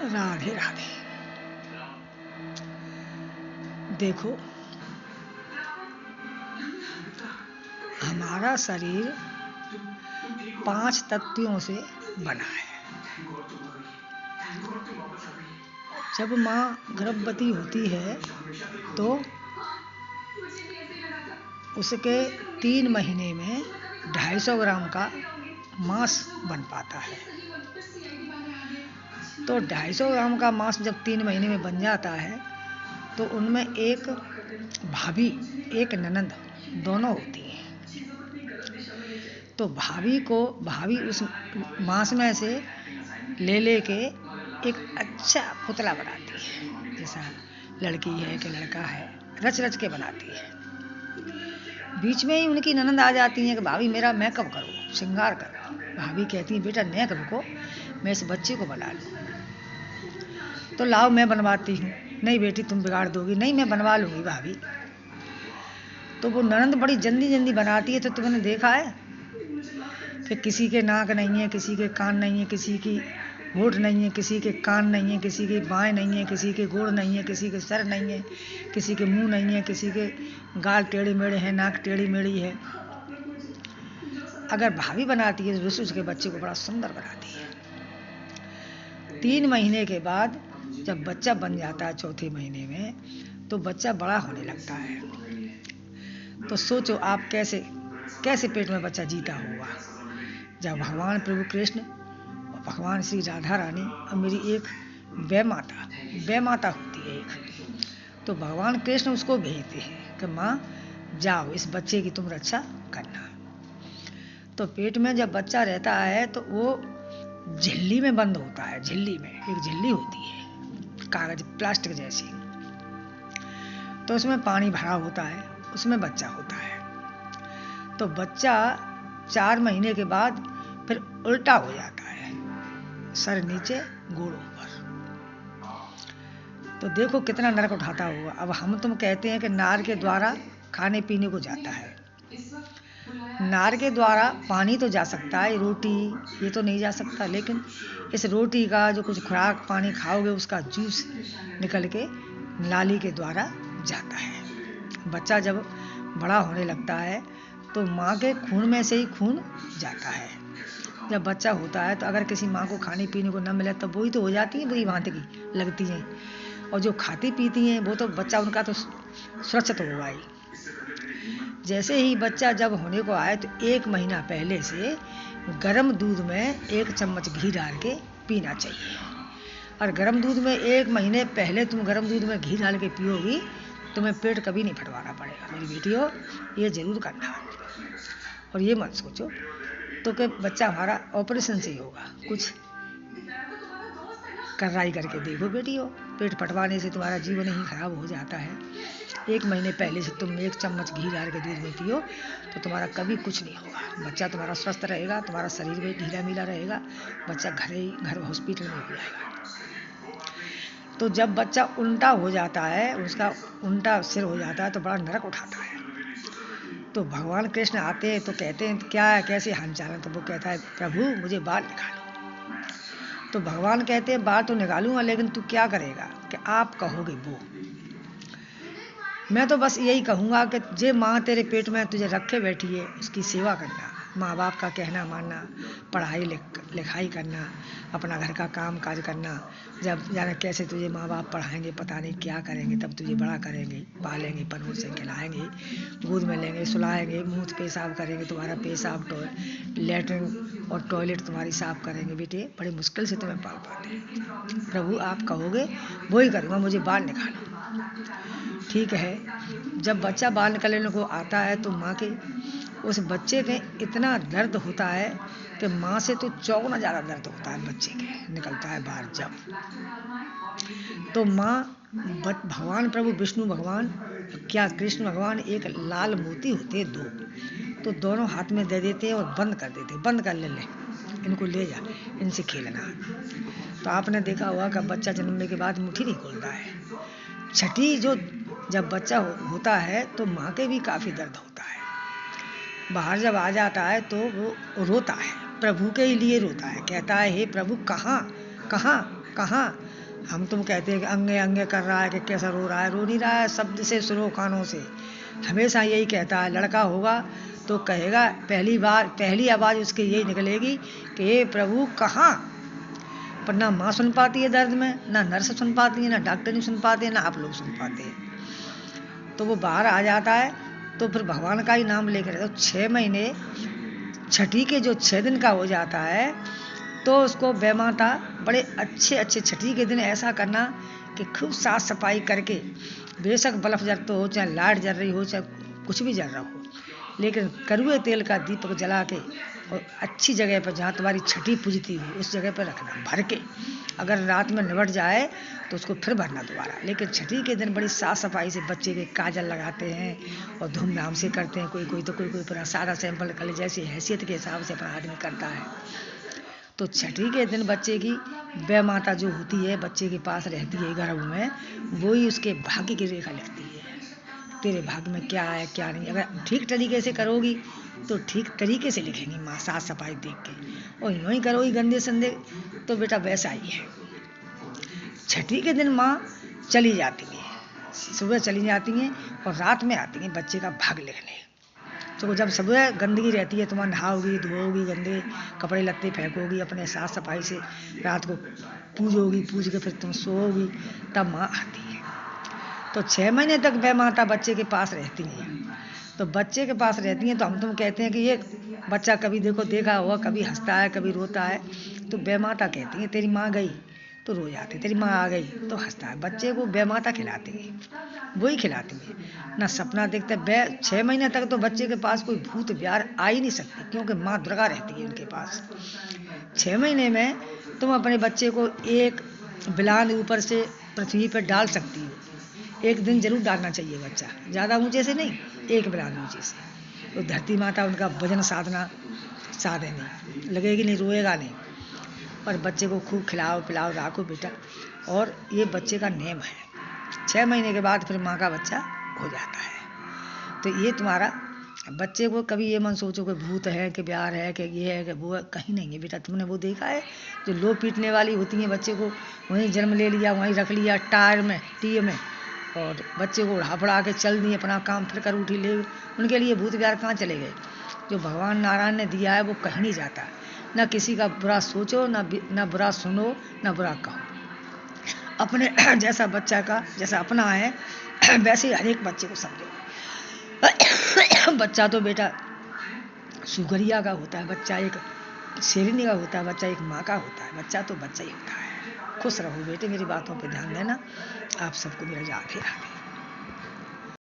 राधे राधे। देखो, हमारा शरीर 5 तत्वों से बना है। जब माँ गर्भवती होती है तो उसके 3 महीने में 250 ग्राम का मांस बन पाता है। तो 250 ग्राम का मांस जब 3 महीने में बन जाता है तो उनमें एक भाभी एक ननंद दोनों होती हैं। तो भाभी उस मांस में से ले के एक अच्छा पुतला बनाती है, जैसा लड़की है कि लड़का है, रच रच के बनाती है। बीच में ही उनकी ननंद आ जाती है कि भाभी मेरा मेकअप करो, श्रृंगार करो। भाभी कहती है बेटा नेक रुको, मैं इस बच्चे को बना लूँ। तो लाओ मैं बनवाती हूँ। नहीं बेटी तुम बिगाड़ दोगी। नहीं मैं बनवा लूँगी भाभी। तो वो ननंद बड़ी जल्दी बनाती है। तो तुमने देखा है कि किसी के नाक नहीं है, किसी के कान नहीं है, किसी की होठ नहीं है, किसी के कान नहीं है, किसी के बाएं नहीं है, किसी के गोड़ नहीं है, किसी के सर नहीं है, किसी के मुंह नहीं है, किसी के गाल टेढ़े मेढ़े हैं, नाक टेढ़ी मेढ़ी है। अगर भाभी बनाती है तो उसके बच्चे को बड़ा सुंदर बनाती है। 3 महीने के बाद जब बच्चा बन जाता है, चौथे महीने में, तो बच्चा बड़ा होने लगता है। तो सोचो आप कैसे पेट में बच्चा जीता होगा। जब भगवान प्रभु कृष्ण और भगवान श्री राधा रानी और मेरी एक वै माता होती है एक, तो भगवान कृष्ण उसको भेजते हैं कि माँ जाओ इस बच्चे की तुम रक्षा करना। तो पेट में जब बच्चा रहता है तो वो झिल्ली में बंद होता है। झिल्ली में एक झिल्ली होती है कागज प्लास्टिक जैसी, तो उसमें पानी भरा होता है, उसमें बच्चा होता है। तो बच्चा 4 महीने के बाद फिर उल्टा हो जाता है, सर नीचे गोड़ ऊपर। तो देखो कितना नरक उठाता होगा। अब हम तुम कहते हैं कि नार के द्वारा खाने पीने को जाता है। नार के द्वारा पानी तो जा सकता है, रोटी ये तो नहीं जा सकता, लेकिन इस रोटी का जो कुछ खुराक पानी खाओगे उसका जूस निकल के नाली के द्वारा जाता है। बच्चा जब बड़ा होने लगता है तो माँ के खून में से ही खून जाता है। जब बच्चा होता है तो अगर किसी माँ को खाने पीने को न मिले तब वही तो हो जाती है, बुरी भांति की लगती हैं। और जो खाती पीती हैं वो तो बच्चा उनका तो सुरक्षित होगा ही। जैसे ही बच्चा जब होने को आए तो 1 महीना पहले से गर्म दूध में 1 चम्मच घी डाल के पीना चाहिए। और गर्म दूध में 1 महीने पहले तुम गर्म दूध में घी डाल के पियोगी, तुम्हें पेट कभी नहीं फटवाना पड़ेगा। मेरी बेटियों ये जरूर करना। और ये मत सोचो तो कि बच्चा हमारा ऑपरेशन से ही होगा, कुछ कार्रवाई करके देखो बेटियों, पेट फटवाने से तुम्हारा जीवन ही खराब हो जाता है। 1 महीने पहले से तुम 1 चम्मच घी डाल के दूध में पियो तो तुम्हारा कभी कुछ नहीं होगा। बच्चा तुम्हारा स्वस्थ रहेगा, तुम्हारा शरीर भी ढीला मीला रहेगा, बच्चा घर हॉस्पिटल में हो जाएगा। तो जब बच्चा उल्टा हो जाता है, उसका उल्टा सिर हो जाता है तो बड़ा नरक उठाता है। तो भगवान कृष्ण आते हैं तो कहते हैं क्या है, कैसे हालचाल है। तो वो कहता है प्रभु मुझे बाल निकालो। तो भगवान कहते हैं बाल तो निकालूंगा, लेकिन तू क्या करेगा कि आप कहोगे वो। मैं तो बस यही कहूँगा कि जे माँ तेरे पेट में तुझे रखे बैठी है उसकी सेवा करना, माँ बाप का कहना मानना, पढ़ाई लिखाई करना, अपना घर का काम काज करना। जब जाने कैसे तुझे माँ बाप पढ़ाएंगे, पता नहीं क्या करेंगे, तब तुझे बड़ा करेंगे, पालेंगे, परवरिश से खिलाएंगे, गोद में लेंगे, सुलाएंगे, मुँह पेशाब करेंगे, तुम्हारा पेशाब लेटरिन और टॉयलेट तुम्हारी साफ करेंगे। बेटे बड़ी मुश्किल से तुम्हें पाल पाते। प्रभु आप कहोगे वो ही करूँगा, मुझे बाल निकालो। ठीक है। जब बच्चा बाल निकलने को आता है तो माँ के उस बच्चे के इतना दर्द होता है कि माँ से तो 4 ज़्यादा दर्द होता है बच्चे के निकलता है बाहर। जब तो माँ भगवान प्रभु विष्णु भगवान क्या कृष्ण भगवान एक लाल मोती होते 2, तो दोनों हाथ में दे देते हैं और बंद कर देते, बंद कर ले इनको ले जा, इनसे खेलना। तो आपने देखा होगा कि बच्चा जन्मने के बाद मुट्ठी नहीं खोलता है। छठी जो जब बच्चा होता है तो माँ के भी काफ़ी दर्द होता है। बाहर जब आ जाता है तो वो रोता है, प्रभु के लिए रोता है, कहता है हे प्रभु कहाँ कहाँ कहाँ। हम तुम कहते हैं कि अंगे अंगे कर रहा है कि कैसा रो रहा है, रो नहीं रहा है, शब्द से सुनो, कानों से। हमेशा यही कहता है, लड़का होगा तो कहेगा, पहली आवाज़ उसकी यही निकलेगी कि हे प्रभु कहाँ। पर ना माँ सुन पाती है दर्द में, ना नर्स सुन पाती है, ना डॉक्टर नहीं सुन पाते, ना आप लोग सुन पाते हैं। तो वो बाहर आ जाता है तो फिर भगवान का ही नाम लेकर, तो 6 महीने, छठी के जो 6 दिन का हो जाता है तो उसको बेमाता बड़े अच्छे छठी के दिन ऐसा करना कि खूब साफ सफाई करके, बेशक बल्ब जलते हो, चाहे लाइट जल रही हो, चाहे कुछ भी जल रहा हो, लेकिन कड़वे तेल का दीपक जला के और अच्छी जगह पर जहाँ तुम्हारी छठी पूजती हो उस जगह पर रखना भर के। अगर रात में निबट जाए तो उसको फिर भरना दोबारा। लेकिन छठी के दिन बड़ी साफ सफाई से बच्चे के काजल लगाते हैं और धूमधाम से करते हैं। कोई अपना सादा सिंपल कर ले, जैसी हैसियत के हिसाब से अपना आदमी करता है। तो छठी के दिन बच्चे की बै माता जो होती है बच्चे के पास रहती है गर्भ में, वो ही उसके भाग्य की रेखा लिखती है, तेरे भाग्य में क्या है क्या नहीं। अगर ठीक तरीके से करोगी तो ठीक तरीके से लिखेंगी माँ, साफ सफाई देख के। और यूँ ही करोगी गंदे संदे तो बेटा वैसा ही है। छठी के दिन माँ चली जाती है, सुबह चली जाती हैं और रात में आती हैं बच्चे का भाग लिखने। तो जब सुबह गंदगी रहती है, तुम नहाओगी धोओगी, गंदे कपड़े लत्ते फेंकोगी, अपने साफ सफाई से रात को पूजोगी, पूज के फिर तुम सोओगी, तब माँ आती है। तो 6 महीने तक बै माता बच्चे के पास रहती हैं। तो बच्चे के पास रहती हैं तो हम तुम कहते हैं कि ये बच्चा कभी देखा हुआ, कभी हंसता है कभी रोता है, तो बै माता कहती है तेरी माँ गई तो रो जाते, तेरी माँ आ गई तो हंसता है। बच्चे को बै माता खिलाती है, वही खिलाती है ना, सपना देखते हैं। 6 महीने तक तो बच्चे के पास कोई भूत ब्यार आ ही नहीं सकती, क्योंकि माँ दुर्गा रहती है उनके पास। 6 महीने में तुम अपने बच्चे को एक बिलान ऊपर से पृथ्वी पर डाल सकती हो। एक दिन जरूर डालना चाहिए बच्चा, ज़्यादा ऊंचे से नहीं, एक बिलान ऊंचे से। तो धरती माता उनका वजन साधे नहीं, लगेगी नहीं, रोएगा नहीं। पर बच्चे को खूब खिलाओ पिलाओ राखो बेटा। और ये बच्चे का नेम है। 6 महीने के बाद फिर माँ का बच्चा हो जाता है। तो ये तुम्हारा बच्चे को कभी ये मन सोचो कि भूत है कि प्यार है कि ये है कि वो है, कहीं नहीं है बेटा। तुमने वो देखा है जो लो पीटने वाली होती हैं बच्चे को, वहीं जन्म ले लिया, वहीं रख लिया टायर में टी में, और बच्चे को उड़ा फड़ा के चल दिए, अपना काम फिर कर उठी ले, उनके लिए भूत प्यार कहाँ चले गए। जो भगवान नारायण ने दिया है वो कहीं नहीं जाता। ना किसी का बुरा सोचो, ना बुरा सुनो, ना बुरा कहो। अपने जैसा बच्चा का जैसा अपना है वैसे हर एक बच्चे को समझो। बच्चा तो बेटा सुगरिया का होता है, बच्चा एक शेरनी का होता है, बच्चा एक माँ का होता है, बच्चा तो बच्चा ही होता है। खुश रहो बेटे, मेरी बातों पे ध्यान देना। आप सबको मेरा राधे राधे।